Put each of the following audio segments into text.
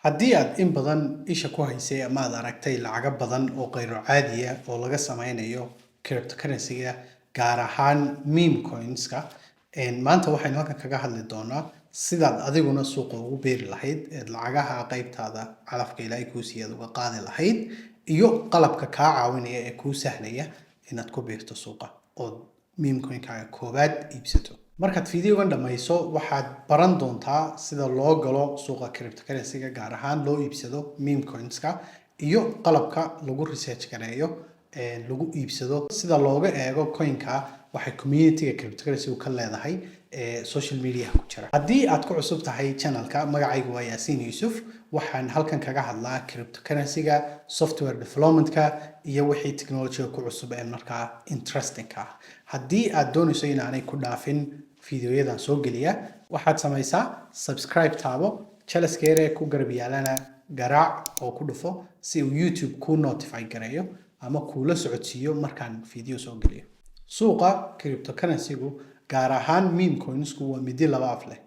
haddii aad in badan isha ku haysay ama aad aragtay lacago badan oo kheyro caadi ah oo laga sameynayo cryptocurrency-ga gaar ahaan meme coins-ka maanta waxaynu halkan kaga hadli doonaa sidaad adiguna suuqa ugu beeri lahayd ee lacagaha qaybtaada calafka ilaahay kuu siiyay uga qaadi lahayd iyo qalabka kaa caawinaya ee kuu sahlaya inaad ku beerto suuqa oo meme coin-kaaga koowaad iibsato markaad fiidiyogan dhamayso waxaad baran doontaa sida loo galo suuqa cryptocurrency-ga gaar ahaan loo iibsado meme coins-ka iyo qalabka lagu research gareeyo lagu iibsado sida looga eego coin-ka waxay community-ga cryptocurrency-gu ka leedahay social media ku jira haddii aad ku cusub tahay channel-ka magacaygu waa Yaasiin Yuusuf waxaan halkan kaga hadlaa cryptocurrency-ga software development-ka iyo wixii technology ku cusub ee markaa interesting-ka ah haddii aad doonayso inaanay ku dhaafin fiidiyoyadan soo geliya waxaad samaysaa subscribe taabo jalaskeere ku garab yaalana garaac oo ku dhufo si uu YouTube ku notify gareeyo ama kuula socodsiiyo markaan fiidiyo soo geliyo suuqa cryptocurrency-gu gaar ahaan meme coins-ku waa midi laba af leh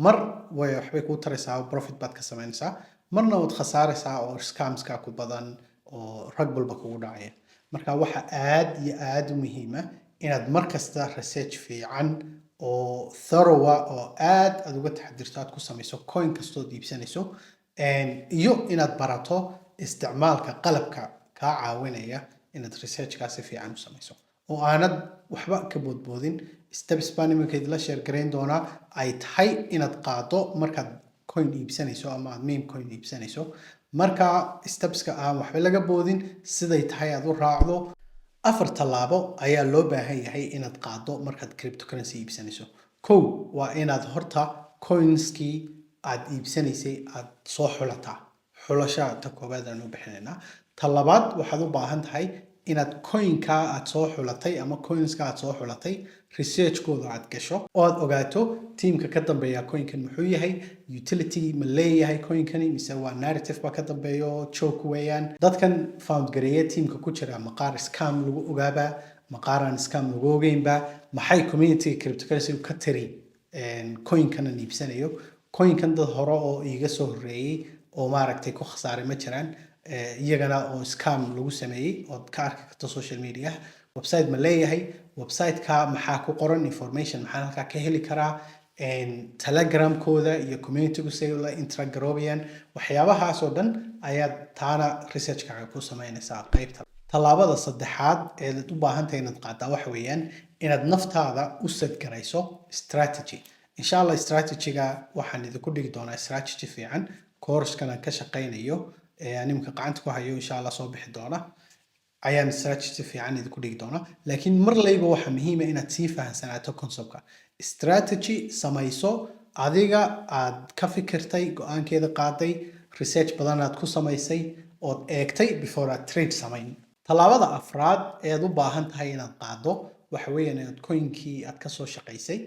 mar way waxbay kuu taraysaa profit baad ka samaynaysaa marna waad khasaaraysaa oo scamska ku badan oo rag walba kugu dhacaya marka waxa aad iyo aad u muhiim ah inaad mar kasta research fiican oo thorough oo aad uga taxadirto aad ku samayso coin kastoo iibsanayso iyo inaad barato isticmaalka qalabka kaa caawinaya inaad research-kaas si fiican u samayso oo aanad waxba ka boodboodin steps baan iminka la share gareyn doonaa ay tahay inaad qaado markaad coin iibsanayso ama aad meme coin iibsanayso marka stepska aan waxba laga boodin siday tahay aad u raacdo afar tallaabo ayaa loo baahan yahay inaad qaado markaad cryptocurrency iibsanayso kow waa inaad horta coinskii aad iibsanaysay aad soo xulataa xulasha ta koowaad aan u bixinaynaa ta labaad waxaad u baahan tahay inaad coin-ka aad soo xulatay ama coins-ka aad soo xulatay research-kooda aad gasho oo aad ogaato teamka ka dambeeya coin-kan muxuu yahay utility ma leeyahay coin-kani mise waa narrative ba ka dambeeyo joke weeyaan dadkan found gareeya teamka ku jira maqaar scam lagu ogaaba maqaaraan scam lagu ogeynba maxay community cryptocurrency ka tiri coin-kan aan iibsanayo coin-kan dad hore oo iiga soo horeeyay oo maaragtay ku khasaaray ma jiraan iyagana oo scam lagu sameeyay oo ka arki karto social media website ma leeyahay website-ka maxaa ku qoran information maxaa halkaa ka heli karaa telegram-kooda iyo community-gu say la interagrobian waxyaabahaas oo dhan ayaad taana research-kaaga ku samaynaysaa qaybta tallaabada saddexaad ee aad u baahan tahay inaad qaadaa waxa weeyaan inaad naftaada u set garayso strategy insha allah strategy-ga waxaan idinku dhigi doonaa strategy fiican course-kan aan ka shaqaynayo animka gacanta ku hayo insha Allah soo bixi doona ayaan strategy fiican idinku dhigi doona laakiin mar layba waxa muhiim ah inaad sii fahansanaato concept-ka strategy samayso adiga aad ka fikirtay go'aankeeda qaaday research badan aad ku samaysay oo eegtay before aad trade samayn talaabada afraad ee aad u baahan tahay inaad qaado waxa weeyaan inaad coin-kii aad ka soo shaqaysay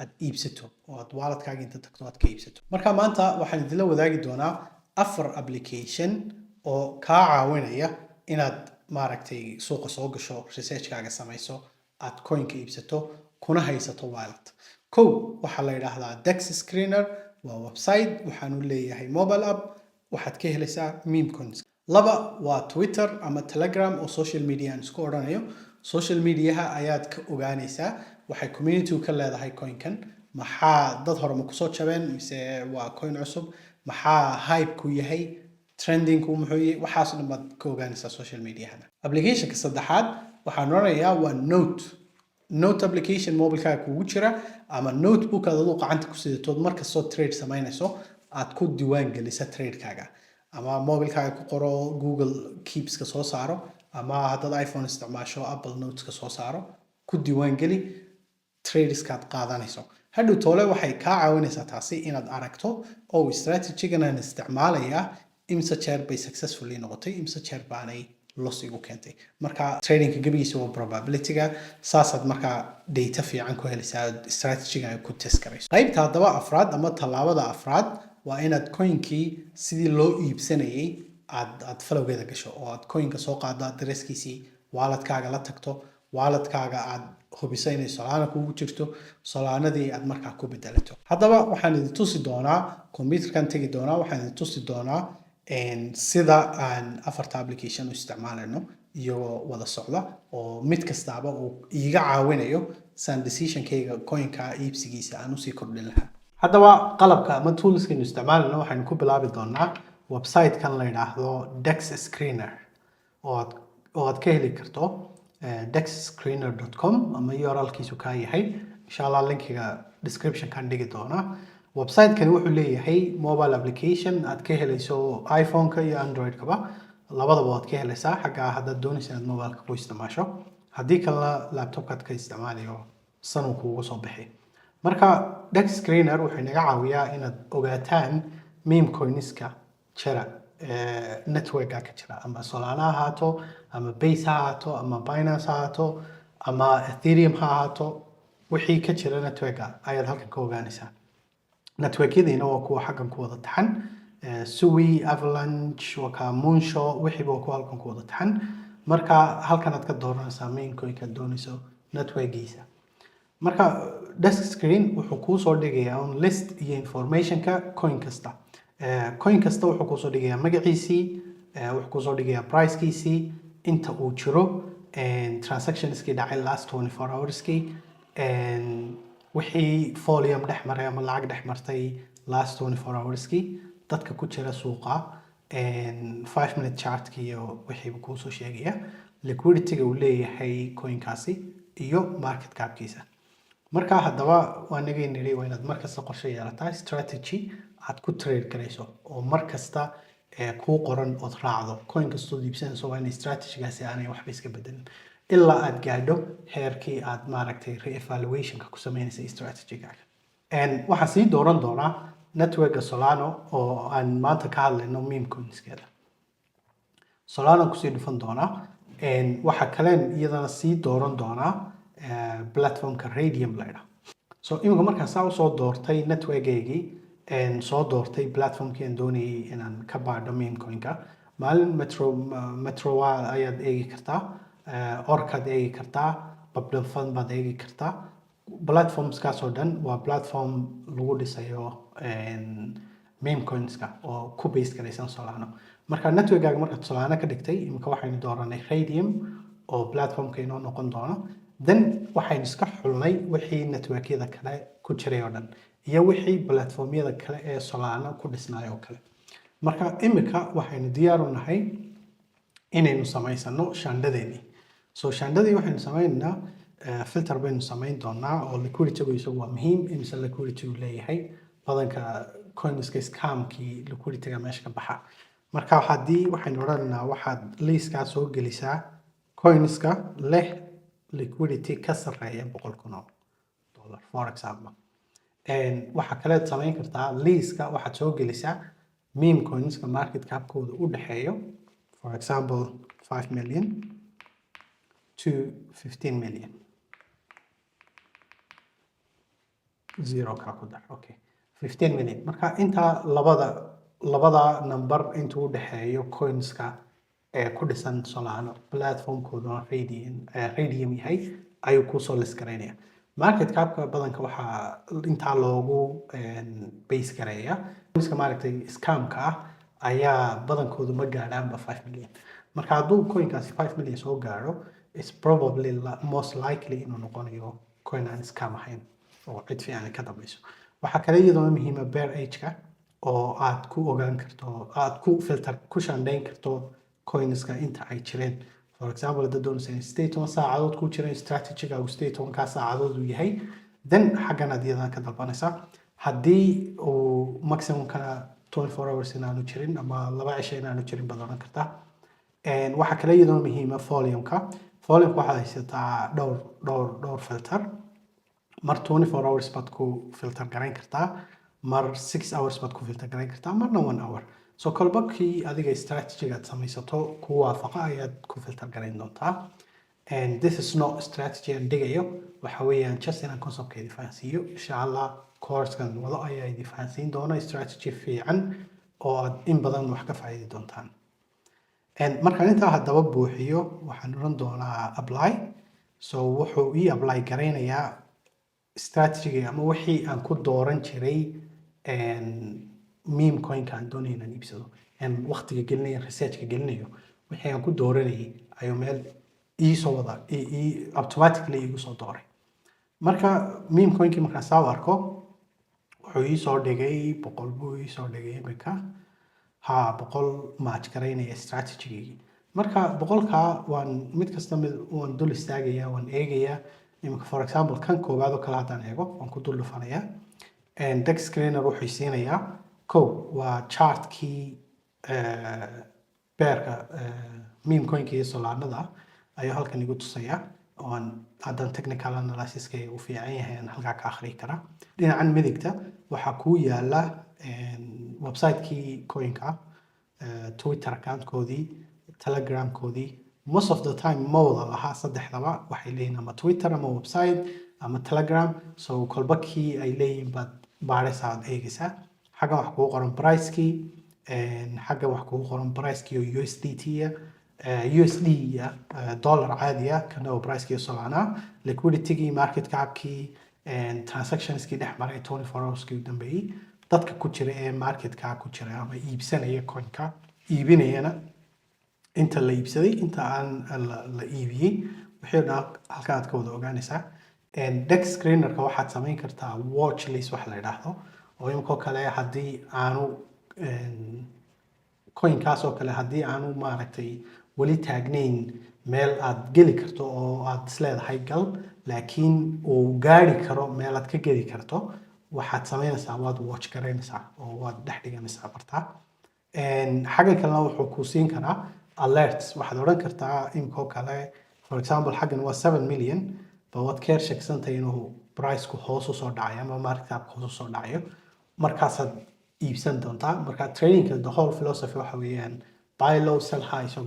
aad iibsato oo aad wallet-kaaga inta tagto aad ka iibsato marka maanta waxaan idinla wadaagi doonaa afar application oo kaa caawinaya inaad maaragtay suuqa soo gasho research-kaaga samayso aad coin-ka iibsato kuna haysato wallet kow waxaa la yidhaahdaa Dex Screener waa website waxaanu leeyahay mobile app waxaad ka helaysaa meme coins laba waa Twitter ama Telegram oo social media aan isku odhanayo social media-ha ayaad ka ogaanaysaa waxay community ka leedahay coin-kan maxaa dad hore ma kusoo jabeen mise waa coin cusub maxaa hype ku yahay trending ku muxuu yahay waxaas dhan baad ka ogaanaysaa social media-hana application-ka saddexaad waxaan oranayaa waa note application mobile-kaaga kugu jira ama notebook aad aduu gacanta ku sidatood markastoo trade samaynayso aad ku diiwaan gelisa trade-kaaga ama mobile-kaaga ku qoro Google Keeps-ka soo saaro ama haddaad iPhone isticmaasho Apple Notes-ka soo saaro ku diiwaan geli trades-kaad qaadanayso hadhow toole waxay kaa caawinaysaa taasi inaad aragto oo strategy-gan aan isticmaalayaa imsa jeer bay successfully noqotay imsa jeer baanay loss igu keentay marka trading-ka gabigiisa waa probability-ga saasaad markaa data fiican ku helaysaa strategy-ga ku test garayso qaybta haddaba afraad ama tallaabada afraad waa inaad coin-kii sidii loo iibsanayay aad falowgeeda gasho oo aad coin-ka soo qaado adresskiisii wallet-kaaga la tagto walletkaaga aad hubiso inay Solana kugu jirto, Solanadii aad markaa ku bedelato. Haddaba waxaan idin tusi doonaa computerkan tegi doonaa, waxaan idin tusi doonaa sida aan afarta application u isticmaalayno iyagoo wada socda oo mid kastaaba uu iiga caawinayo saan decision-kayga coinka iibsigiisa aan usii kordhin lahaa. Haddaba qalabka ama toolskaynu isticmaalayno waxaynu ku bilaabi doonaa website-kan la yidhaahdo DEX Screener oo aad ka heli karto dexscreener.com ama URL-kiisu kaa yahay. Insha Allah linkiga description-kan dhigi doonaa. Website-kani wuxuu leeyahay mobile application aad ka helayso iPhone-ka iyo Android-kaba labadaba waad ka helaysaa xagga haddaad doonayso inaad mobile-ka ku isticmaasho. Haddii kalena laptop-kaad ka isticmaalayo sanuu kuugu soo bixi. Marka DEX Screener wuxuu naga caawiyaa inaad ogaataan meme coinska jira network-ga ka jira, ama Solana ha ahaato, ama Base ha ahaato, ama Binance ha ahaato, ama Ethereum ha ahaato, wixii ka jira network-ga ayaad halkan ka ogaanaysaa. Network-yadiina waa kuwa xaggan ku wada taxan, Sui, Avalanche, waka Moonshaw, wixiiba waa kuwa halkan ku wada taxan. Marka halkan aad ka dooranaysaa meme coin-ka aad doonayso network-giisa. Marka DEX Screen wuxuu kuu soo dhigayaa on list iyo information-ka coin kasta. Coin kasta wuxuu kuu soo dhigayaa magaciisii, wuxuu kuu soo dhigayaa price-kiisii, inta uu jiro, transactions-kii dhacay last 24 hours-kii, wixii volume dhex maray ama lacag dhex martay last 24 hours-kii, dadka ku jira suuqa, 5-minute chart-kii iyo wixiiba kuu soo sheegaya, liquidity-ga uu leeyahay coin-kaasi iyo market cap-kiisa. Marka haddaba waa naga niri waa inaad markasta qorshe yeelataa strategy aad ku trade garayso oo markasta kuu qoran ood raacdo. Coin kastoo iibsanayso waa inay strategy-gaasi aanay waxba iska bedelin ilaa aad gaadho heerkii aad maaragtay re-evaluation-ka ku sameynaysay strategy-gaaga. Waxaan sii dooran doonaa network-ga Solana oo aan maanta ka hadlayno meme coinskeeda. Solana kusii dhufan doonaa. Waxa kaleen iyadana sii dooran doonaa platform-ka Raydium la yidhaahdo. So imika markaan saa usoo doortay network-gaygii, soo doortay platform-kii aan doonayay inaan ka baadho meme coin-ka, maalin Metro ayaad eegi kartaa, Orcaad eegi kartaa, Babdon Fund baad eegi kartaa. Platforms-kaas oo dhan waa platform lagu dhisayo meme coinska oo ku base garaysan Solana. Marka network-gaaga markaad Solana ka dhigtay, imika waxaynu dooranay Raydium oo platform-ka inoo noqon doono. Then waxaynu iska xulnay wixii network-yada kale ku jiray oo dhan iyo wixii platform-yada kale ee Solana ku dhisnay oo kale. Marka imika waxaynu diyaar u nahay inaynu samaysano shandadeenii. So shandadii waxaynu sameynaynaa filter baynu samayn doonaa oo liquidity-gu isagu waa muhiim. Imise liquidity-gu leeyahay badanka coinska scam-kii liquidity-ga meesha ka baxa. Marka waxaynu odhanaynaa waxaad liiskaa soo gelisaa coinska leh liquidity ka sarreeya $100,000 for example. Waxa kale aad samayn kartaa liiska waxaad soo gelisaa meme coinska market cap-kooda u dhaxeeyo, for example 5 million to 15 million. Zero ka ku dar. Okay. 15 million. Marka inta labada number intuu u dhaxeeyo coinska ku dhisan Solana platform-kooda Raydium yahay ayuu ku soo list garaynaya. Market cap-ka badanka waxaa intaa loogu base gareeya. Coinska maaragtay scam-ka ah ayaa badankoodu ma gaadhaanba 5 million. Marka hadduu coinkaasi 5 million soo gaadho, it's probably most likely inuu noqonayo coin aan scam ahayn oo cid fiican ka dambayso. Waxaa kale iyadoo muhiima bear age-ka oo aad ku ogaan karto, aad ku shandayn karto coinska inta ay jireen. For example, haddaad doonayso in 18 saacadood ku jireen strategy-gaagu 18 saacadood uu yahay, then xaggan aad iyadana ka dalbanaysaa. Haddii uu maximum-kana 24 hours inaanu jirin ama 2 cisho inaanu jirin baad oran kartaa. Waxaa kale iyadoo muhiima volume-ka. Volume-ka waxaad haysataa dhowr filter. Mar 24 hours baad ku filter garayn kartaa, mar 6 hours baad ku filter garayn kartaa, marna 1 hour. So kolbakii adiga strategy-ga aad samaysato ku waafaqa ayaad ku filter garayn doontaa. And this is not a strategy aan dhigayo, waxa weeyaan just inaan concept-ka idin fahansiiyo. Insha Allah course-kan wado ayaa idin fahansiin doona strategy fiican oo aad in badan wax ka faa'iidi doontaan. Markaan intaa haddaba buuxiyo waxaan oran doonaa apply. so wuxuu ii apply garaynayaa strategy ama wixii aan ku dooran jiray meme coinka aan doonayo inaan iibsado aan waqtiga gelinayo researchka gelinayo wixii aan ku dooranayay ayuu meel iisoo wada automatically igu soo dooray marka meme coinkii markaan saa u arko wuxuu iisoo dhigay 100 buu iisoo dhigay imika ha 100 match garaynaya strategy marka 100ka waan mid kasta mid waan dul istaagaya waan eegaya imika for example kan koowaad oo kale haddaan eego waan ku dul dhufanayaa dex screener wuxuu siinayaa kow waa chartkii beerka meme coinka iyo solaanada ayuu halkan igu tusayaa oon haddaan technical analysiska u fiican yahay aan halkaa ka akhriyi karaa dhinacan midigta waxaa kuu yaala website-kii coinka Twitter account-koodii Telegram-koodii most of the time ma wada lahaa saddexdaba waxay leeyihiin ama Twitter ama website ama Telegram so kolba kii ay leeyihiin baad baaraysaa aad eegaysaa xaggan wax kugu qoran price-kii xaggan wax kugu qoran price-kii oo USDT USD dollar caadi ah kana oo price-kii Solana liquidity-gii market cap-kii transactions-kii dhex maray 24 hours-kii u dambeeyay dadka ku jira ee market-ka ku jira ama iibsanaya coin-ka iibinayana inta la iibsaday inta aan la iibiyey wixii dhan halkan aad ka wada ogaanaysaa dex screener-ka waxaad samayn kartaa watch list wax la yidhaahdo oo imikoo kale haddii aanu coinkaas oo kale haddii aanu maaragtay weli taagnayn meel aad geli karto oo aad isleedahay gal laakiin uu gaari karo meel aad ka geli karto waxaad samaynaysaa waad watch garaynaysaa oo waad dhex dhiganaysaa bartaa xagga kalena wuxuu ku siin karaa alerts waxaad odhan kartaa imikoo kale for example xaggan waa 7 million ba waad ka sheegsantahay inuu price-ku hoos u soo dhacayo ama market cap-ku hoos u soo dhacayo markaasaad iibsan doontaa marka tradingka the whole philosophy waxa weeyaan buy low sell high so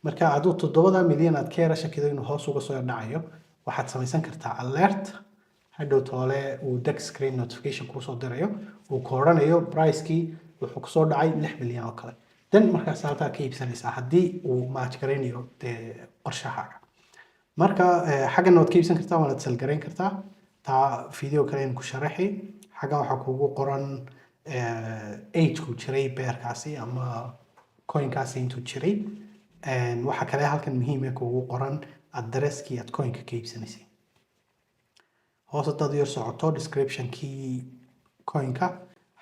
marka aduu 7 milyan aad ka yara shakido inuu hoos uga soo dhacayo waxaad samaysan kartaa alert hadhow toole uu dex screen notification kuu soo dirayo uu ku oranayo price-kii wuxuu ku soo dhacay 6 milyan oo kale dan markaas halkaa ka iibsanaysaa haddii uu match garaynayo dee qorshahaaga marka xaggan waad ka iibsan kartaa waanaad sell garayn kartaa taa video kale in ku sharaxi xaggan waxaa kugu qoran age-ku jiray beerkaasi ama coinkaasi intuu jiray waxa kale halkan muhiim ah kugu qoran addresskii aad coinka ka iibsanaysay hoos hadaad yar socoto description-kii coinka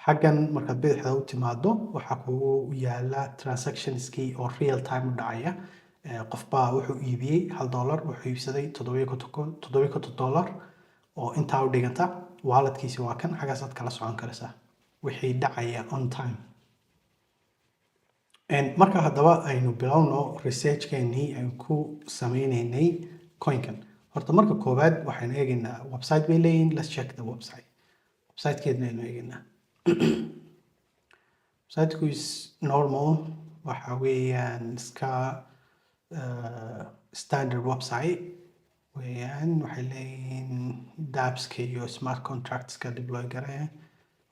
xaggan markaad bidixda u timaado waxaa kugu yaala transactions-kii oo real time u dhacaya qofbaa wuxuu iibiyey $1 wuxuu iibsaday $7 oo intaa u dhiganta walletkiisi waa kan xaggaasaad kala socon karaysaa wixii dhacaya on time marka haddaba aynu bilowno research-keenii aynu ku sameynaynay coinkan horta marka koowaad waxaynu eegaynaa website bay leeyihiin let's check the website-keedna aynu eegaynaa website-ku is normal waxa weeyaan iska standard website weeyaan waxay leeyihiin dApps-ka iyo smart contracts-ka deploy garaya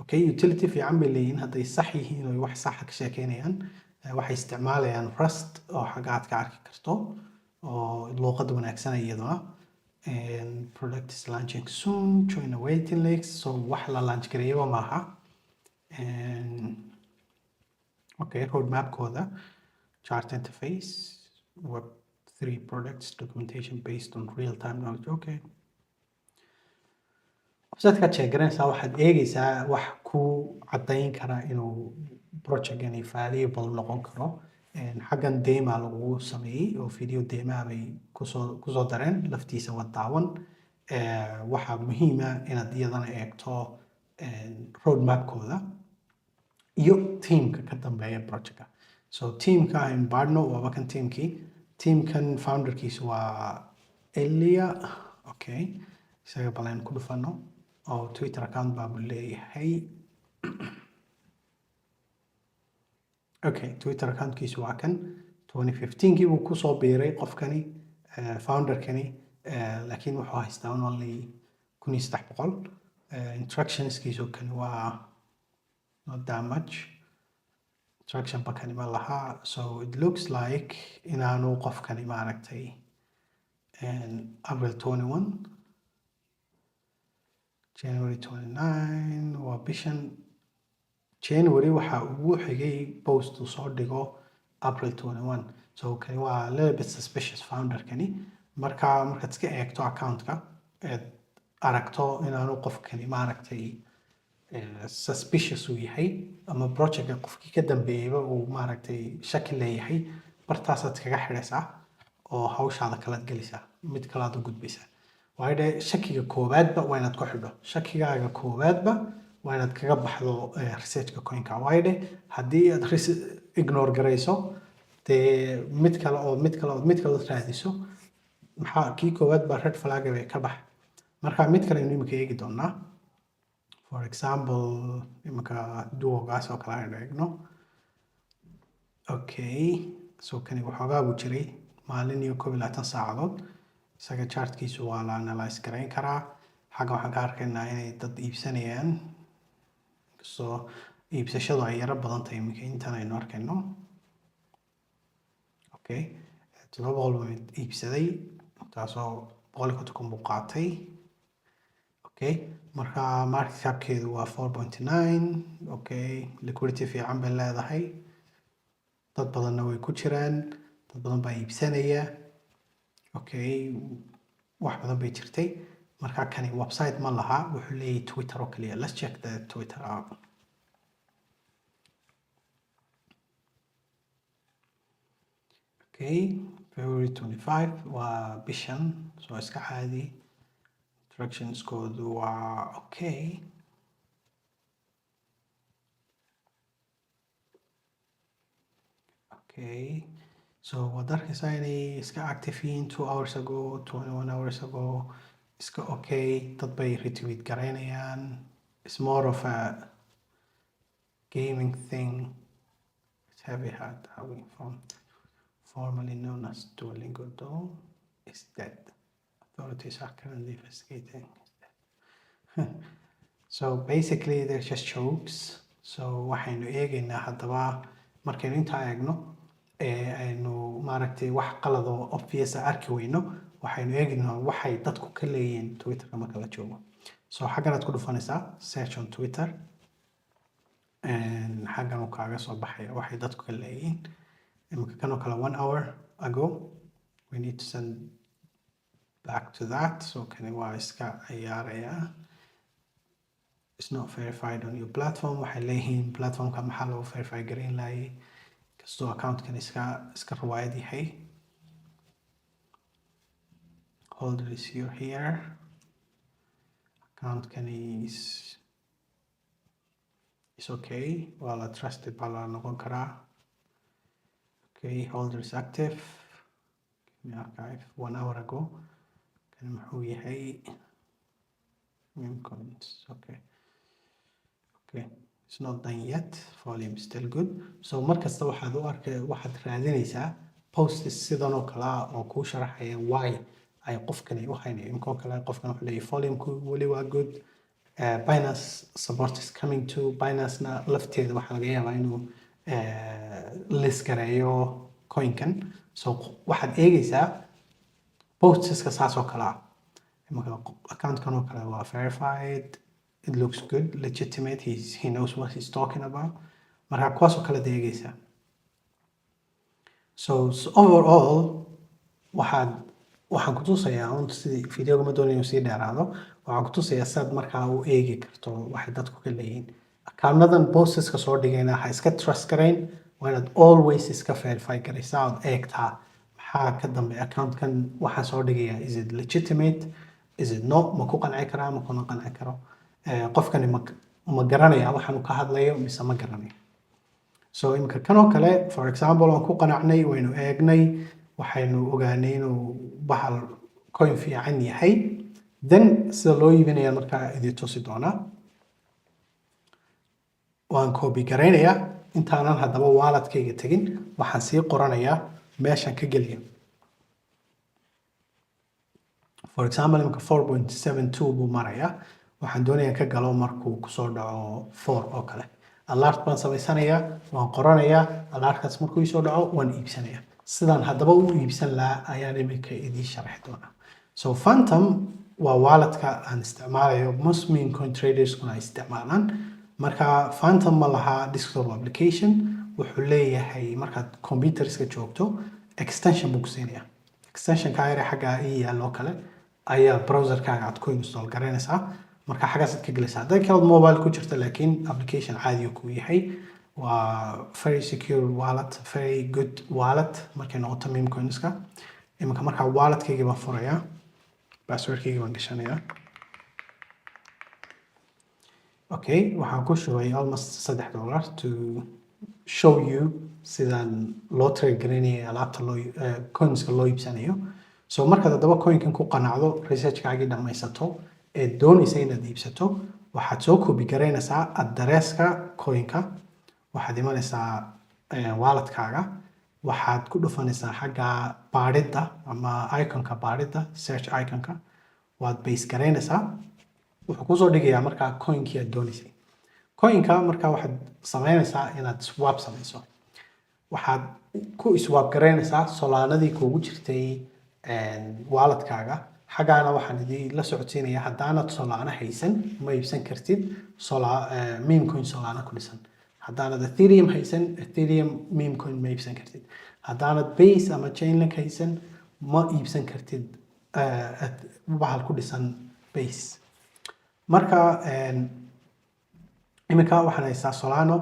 okay utility fiican bay leeyihiin hadday sax yihiin oo wax sax ka sheekeynayaan waxay isticmaalayaan Rust oo xagga aad ka arki karto oo luqad wanaagsan iyaduna product is launching soon join a waiting list so wax la launch gareeyo maaha okay roadmap-kooda chart interface web3 products documentation based on real time knowledge okay website-ka check garanaysaa waxaad eegaysaa wax ku caddayn kara inuu project-gani valuable noqon karo xaggan dema lagu sameeyey oo video dema bay kusoo dareen laftiisa waa daawan waxaa muhiima inaad iyadana eegto roadmap-kooda iyo teamka ka dambeeya project-ka so teamka aynu baadhno waaba kan teamkan founderkiisu waa Elia okay isaga balan ku dhufano oo Twitter account baa leeyahay okay Twitter account-kiisu waa kan 2015-kii buu ku soo biiray qofkani founder-kani laakiin wuxuu haystaa only 1300 instructions-kiisu kan waa not that much instruction bakani ma laha so it looks like inaanu qofkani maaragtay April 21, January 29 waa bishan January waxa ugu xigay post uu soo dhigo April 21. So kani waa a little bit suspicious founder kani. Markaad iska eegto account-ka eed aragto inaanu qofkani maaragtay suspicious uu yahay ama project-ka qofkii ka dambeeyayba uu maaragtay shaki leeyahay bartaasaad kaga xidhaysaa oo hawshaada kalaad gelaysaa mid kalaad u gudbaysaa waayo dee shakiga koowaadba waa inaad ku xidho shakigaaga koowaadba waa inaad kaga baxdo researchka coinka waayo dee haddii aad ignore garayso dee mid kale raadiso maxaa kii koowaad baa red flag bay ka bax marka mid kale aynu imika eegi doonaa for example imika duogaas oo kale aynu eegno okay so kani waxoogaa buu jiray maalin iyo 12 saacadood isaga chartkiisu waa la analyze garayn karaa xagga waxaan ka arkaynaa inay dad iibsanayaan so iibsashadu ay yara badan tahay imika intan aynu arkayno okay 700 iibsaday taasoo 150 buu qaatay okay marka market capkeedu waa 4.9 okay liquidity fiican bay leedahay dad badanna way ku jiraan dad badan baa iibsanaya okay wax badan bay jirtay marka kani website ma laha wuxuu leeyahay Twitter oo kaliya let's check the Twitter out okay February 25 waa bishan soo iska caadi instructions koodu waa okay okay so waad arkaysaa inay iska active yihiin 2 hours ago 21 hours ago iska okay dad bay retweet garaynayaan it's more of a gaming thing it's heavy hard having fun formerly known as Duolingo though is dead authorities are currently investigating so basically they're just jokes so waxaynu eegaynaa haddaba markaynu intaa eegno aynu maaragtay wax qalad oo obvious arki weyno waxaynu eegaynaa waxay dadku ka leeyihiin Twitter-ka marka la joogo so xaggan aad ku dhufanaysaa search on Twitter xaggan uu kaaga soo baxaya waxay dadku ka leeyihiin imika kanoo kale 1 hour ago we need to send back to that so kani waa iska ciyaaraya it's not verified on your platform waxay leeyihiin platformka maxaa loo verify garayn laayay kastoo account-kan iska riwaayad yahay holder is here account-kan is okay waa la trusted baa la noqon karaa okay holder is active give me archive 1 hour ago kan muxuu yahay meme coins okay it's not done yet volume still good so markasta waxaad raadinaysaa posts sidan oo kale oo kuu sharaxaya why ay qofkani u haynay inkoo kale qofkan wuxuu leeyahay volume-ku weli waa good Binance support is coming to Binance-na lafteeda waxaa laga yaabaa inuu list gareeyo coin-kan so waxaad eegaysaa posts-ka saas oo kale account-kan oo kale waa verified it looks good legitimate he knows what he's talking about marka kuwaas oo kale deegaysaa so overall waxaan ku tusayaa sidii videoga ma doonayo sii dheeraado waxaan ku tusayaa saad markaa u eegi karto waxay dadku ka leeyihiin account-nadan posts-ka soo dhigayna ha iska trust garayn waa inaad always iska verify garaysaa ood eegtaa maxaa ka dambeeya account-kan waxaan soo dhigayaa is it legitimate is it not ma ku qanci karaa ma kuna qanci karo qofkani ma garanaya waxaanu ka hadlayo mise ma garanayo so imika kanoo kale for example aan ku qanacnay waynu eegnay waxaynu ogaanay inuu bahal coin fiican yahay then sida loo iibinaya markaa idin tusi doonaa waan copy garaynayaa intaanan haddaba wallet-kayga tegin waxaan sii qoranayaa meeshan ka geliyo for example imika 4.72 buu marayaa waxaan doonayaa ka galo markuu kusoo dhaco 4 oo kale alert baan samaysanayaa waan qoranayaa alertkaas markuu isoo dhaco waan iibsanayaa sidaan haddaba u iibsan lahaa ayaan iminka idiin sharaxi doonaa. So Phantom waa walletka aan isticmaalayo most meme coin traderskuna ay isticmaalaan. Marka Phantom ma laha desktop application, wuxuu leeyahay markaad computerska joogto extension buu ku siinayaa. Extensionka yare xagga ii yaalo kale ayaa browserkaaga aad ku install garanaysaa. marka xaggaas aad ka gelaysaa. Hadday kale mobile ku jirta laakiin application caadi ku yahay waa very secure wallet, very good wallet markay noqoto meme coinska. Iminka markaa walletkayga baan furayaa, passwordkayga baan gashanayaa. Okay, waxaan ku shubay almost $3 to show you sidaan loo trade garanayo alaabta coinska loo iibsanayo. So markaad haddaba coinkan ku qanacdo, researchkaagii dhammaysato ee doonaysa inaad iibsato, waxaad soo copy garaynaysaa addresska coinka, waxaad imanaysaa walletkaaga, waxaad ku dhufanaysaa xagga baadhida ama iconka baadhida, search iconka, waad base garaynaysaa. wuxuu kusoo dhigayaa markaa coinkii aad doonaysay. Coinka markaa waxaad samaynaysaa inaad swap samayso. waxaad ku swap garaynaysaa Solanadii kuugu jirtay walletkaaga. xaggaana waxaan idin la socodsiinayaa haddaanad Solana haysan ma iibsan kartid meme coin Solana ku dhisan. haddaanad Ethereum haysan Ethereum meme coin ma iibsan kartid. haddaanad Base ama Chainlink haysan ma iibsan kartid bahal ku dhisan Base. marka iminka waxaan haystaa Solano,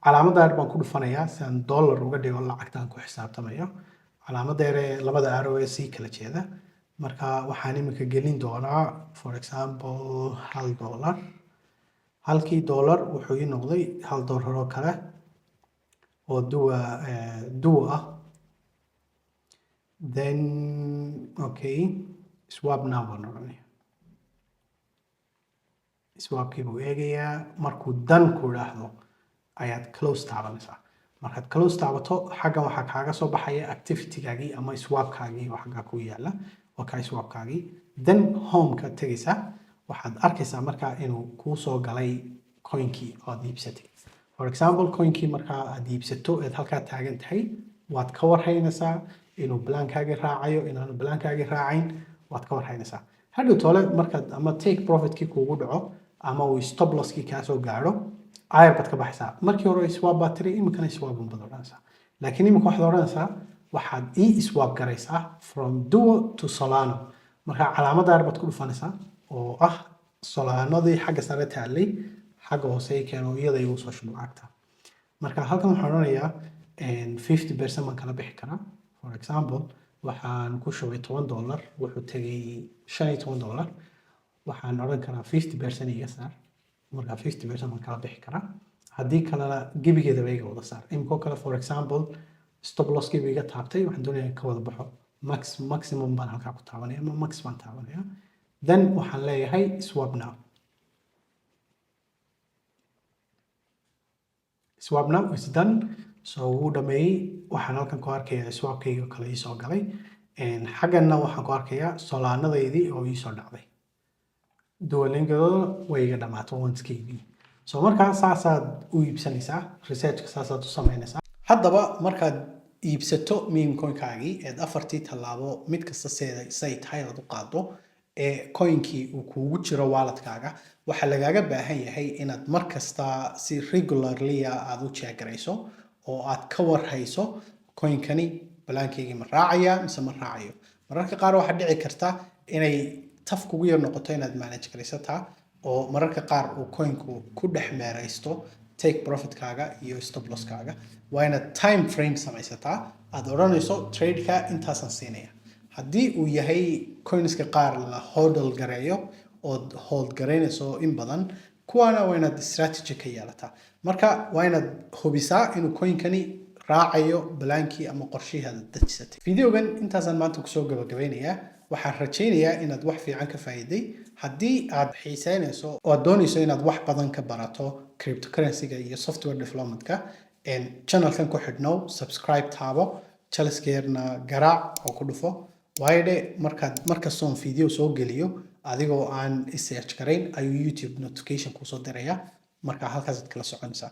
calaamadda baan ku dhufanayaa si aan dollar uga dhigo lacagtaan ku xisaabtamayo. calaamadda labada arrow ee sii kala jeeda. marka waxaan iminka gelin doonaa for example $1. halkii dollar wuxuu ii noqday $1 oo kale oo duo ah. then okay, swap now baan oranaya. swapkii buu eegayaa. markuu dan ku idhaahdo ayaad close taabanaysaa. markaad close taabato xaggan waxaa kaaga soo baxaya activitygaagii ama swapkaagii oo xaggaa ku yaala. okay, swapkaagii. then home-ka tegaysaa. waxaad arkaysaa markaa inuu kuu soo galay coinkii aad iibsatay. for example coinkii markaa aad iibsato eed halkaa taagan tahay waad ka warhaynaysaa inuu balaankaagii raacayo inaanu balaankaagii raacayn waad ka warhaynaysaa. hadhow tole markaad ama take profitkii kuugu dhaco ama uu stop losskii kaa soo gaadho ayar baad ka baxaysaa. markii hore swap baad tiri, iminkana swap baad odhanaysaa. laakiin iminka waxaad odhanaysaa waxaad ii swap garaysaa from Duo to Solano. marka calaamadda baad ku dhufanaysaa oo ah Solanadii xagga sare taallay xagga hoose keeno iyada igu soo shubo lacagta. marka halkan waxaan odhanayaa 50% baan kala bixi karaa. for example waxaan ku shubay $10 wuxuu tegay $15. waxaan odhan karaa 50% iga saar. marka 50% baan kala bixi karaa. haddii kalena gebigeedaba iga wada saar. imikoo kale for example stop losskii buu iga taabtay, waxaan doonayaa ka wada baxo. maximum baan halkaa ku taabanaya ama max baan taabanaya. then waxaan leeyahay swap now. swap now is done. so wuu dhameeyey. waxaan halkan ku arkayaa swapkayga kale ii soo galay. xagganna waxaan ku arkayaa Solanadaydii oo ii soo dhacday. duolingadooda way iga dhamaato once-keydii. so markaa saasaad u iibsanaysaa, researchka saasaad u samaynaysaa. haddaba markaad iibsato meme coinkaagii eed 4 tallaabo mid kasta say tahay aad u qaado ee coinkii uu kuugu jiro walletkaaga, waxaa lagaaga baahan yahay inaad mar kasta si regularly aad u jeegarayso oo aad ka warhayso coinkani balaankaygii ma raacaya mise ma raacayo. mararka qaar waxaa dhici karta inay taf kugu yar noqoto inaad manage garaysataa oo mararka qaar uu coinku ku dhex meeraysto take profitkaaga iyo stop losskaaga. waa inaad time frame samaysataa aad odhanayso tradeka intaasan siinaya. haddii uu yahay coinska qaar la hodl gareeyo ood hold garaynayso in badan, kuwaana waa inaad strategy ka yeelataa. marka waa inaad hubisaa inuu coinkani raacayo balaankii ama qorshihii aad dejisatay. videogan intaasaan maanta kusoo gabagabeynayaa. waxaan rajaynayaa inaad wax fiican ka faa'iiday. haddii aad xiiseynayso oo aad doonayso inaad wax badan ka barato cryptocurrency-ga iyo software development-ka, channelkan ku xidhnow, subscribe taabo, jalskeerna garaac oo ku dhufo. waayo markastoon video soo geliyo adigoo aan search garayn ayuu YouTube notification kusoo diraya. marka halkaasaad kala soconaysaa.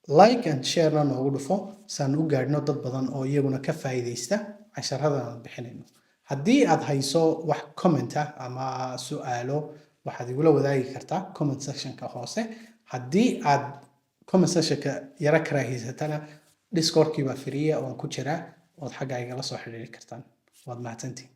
like and share-na noogu dhufo saan u gaadhno dad badan oo iyaguna ka faa'iidaysta casharadan aan bixinayno. Haddii aad hayso wax comment ah ama su'aalo, waxaad igula wadaagi kartaa comment section-ka hoose. Haddii aad comment section-ka yara karaahiyatana, Discord-kii baa free ah oo aan ku jiraa, ood xagga igala soo xiriiri kartaan. Waad mahadsantihiin.